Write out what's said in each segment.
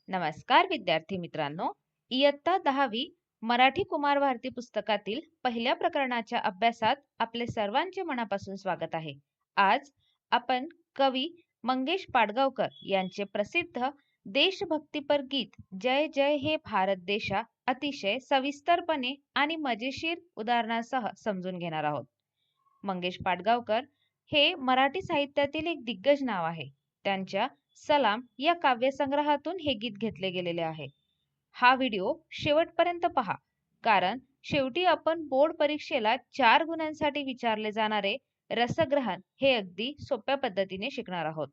नमस्कार विद्यार्थी मित्रांनो, इयत्ता 10वी मराठी कुमार भारती पुस्तकातील पहिल्या प्रकरणाच्या अभ्यासात आपले सर्वांचे मनापासून स्वागत आहे. आज आपण कवी मंगेश पाडगावकर यांचे प्रसिद्ध देशभक्तीपर गीत जय जय हे भारत देशा अतिशय सविस्तरपणे आणि मजेशीर उदाहरणासह समजून घेणार आहोत. मंगेश पाडगावकर हे मराठी साहित्यातील एक दिग्गज नाव आहे. त्यांच्या सलाम या काव्यसंग्रहातून हे गीत घेतले गेलेले आहे. हा व्हिडिओ शेवटपर्यंत पहा, कारण शेवटी आपण बोर्ड परीक्षेला 4 गुणांसाठी विचारले जाणारे रसग्रहण हे अगदी सोप्या पद्धतीने शिकणार आहोत.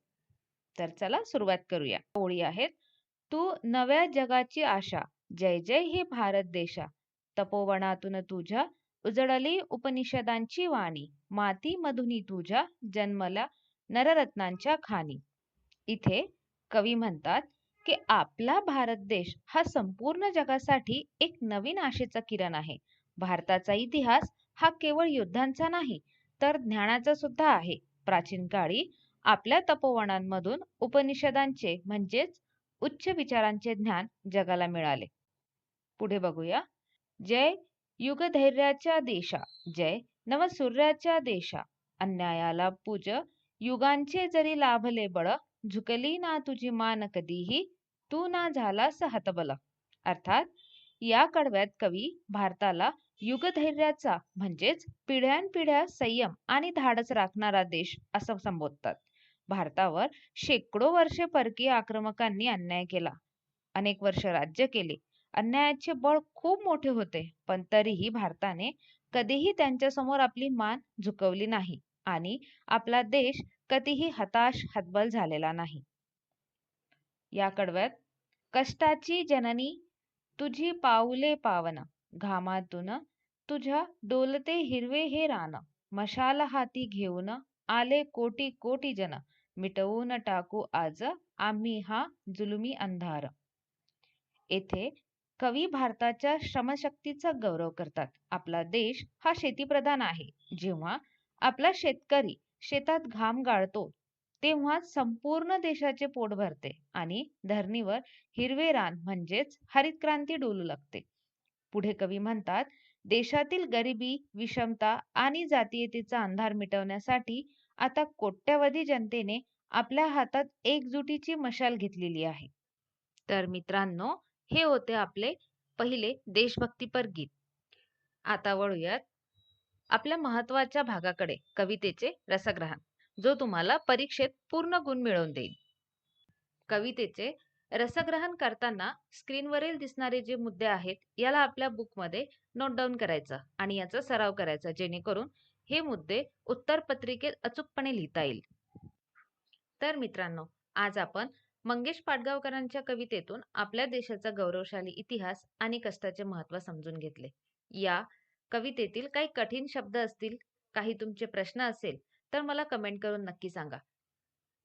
तर चला सुरुवात करूया. ओळी आहेत. तू नव्या जगाची आशा, जय जय हे भारत देशा. तपोवनातून तुझ्या उजळली उपनिषदांची वाणी, माती मधुनी तुझ्या जन्मला नररत्नांच्या खाणी. इथे कवी म्हणतात की आपला भारत देश हा संपूर्ण जगासाठी एक नवीन आशेचा किरण आहे. भारताचा इतिहास हा केवळ युद्धांचा नाही, तर ज्ञानाचा सुद्धा आहे. प्राचीन काळी आपल्या तपोवनांमधून उपनिषदांचे म्हणजेच उच्च विचारांचे ज्ञान जगाला मिळाले. पुढे बघूया. जय युगधैर्याच्या देशा, जय नवसूर्याच्या देशा. अन्यायाला पूज, युगांचे जरी लाभले बळ. झुकली ना तुझी मान कधीही, तू ना झालास हतबल. अर्थात या कडव्यात कवी भारताला युगधैर्याचा म्हणजेच पिढ्यानपिढ्या संयम आणि धाडस राखणारा देश असं संबोधतात. भारतावर शेकडो वर्षे परकीय आक्रमकांनी अन्याय केला. अनेक वर्ष राज्य केले. अन्यायाचे बळ खूप मोठे होते, पण तरीही भारताने कधीही त्यांच्या समोर आपली मान झुकवली नाही आणि आपला देश कधीही हताश हतबल झालेला नाही. या कडव्यात कष्टाची जननी तुझी पाऊले पावन, घामातून तुझ्या डोलते हिरवे हे रान. मशाल हाती घेऊन आले कोटी कोटी जन, मिटवून टाकू आज आम्ही हा जुलमी अंधार. येथे कवी भारताच्या श्रमशक्तीचा गौरव करतात. आपला देश हा शेतीप्रधान आहे. जेव्हा आपला शेतकरी शेतात घाम गाळतो, तेव्हा संपूर्ण देशाचे पोट भरते आणि धरणीवर हिरवे रान म्हणजेच हरित क्रांती डोलू लागते. पुढे कवी म्हणतात, देशातील गरिबी, विषमता आणि जातीयतेचा अंधार मिटवण्यासाठी आता कोट्यवधी जनतेने आपल्या हातात एकजुटीची मशाल घेतलेली आहे. तर मित्रांनो, हे होते आपले पहिले देशभक्तीपर गीत. आता वळूयात आपल्या महत्वाच्या भागाकडे, कवितेचे रसग्रहण, जो तुम्हाला परीक्षेत पूर्ण गुण मिळवून देईल. कवितेचे रसग्रहण करताना स्क्रीनवरील दिसणारे जे मुद्दे आहेत, याला आपल्या बुकमध्ये नोट डाऊन करायचं आणि याचा सराव करायचा, जेणेकरून हे मुद्दे उत्तरपत्रिकेत अचूकपणे लिहिता येईल. तर मित्रांनो, आज आपण मंगेश पाडगावकरांच्या कवितेतून आपल्या देशाचा गौरवशाली इतिहास आणि कष्टाचे महत्त्व समजून घेतले. या कवितेतील काही कठीण शब्द असतील, काही तुमचे प्रश्न असेल, तर मला कमेंट करून नक्की सांगा.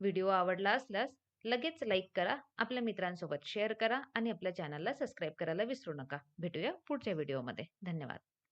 व्हिडिओ आवडला असल्यास लगेच लाईक करा, आपल्या मित्रांसोबत शेअर करा आणि आपल्या चॅनलला सबस्क्राईब करायला विसरू नका. भेटूया पुढच्या व्हिडिओमध्ये. धन्यवाद.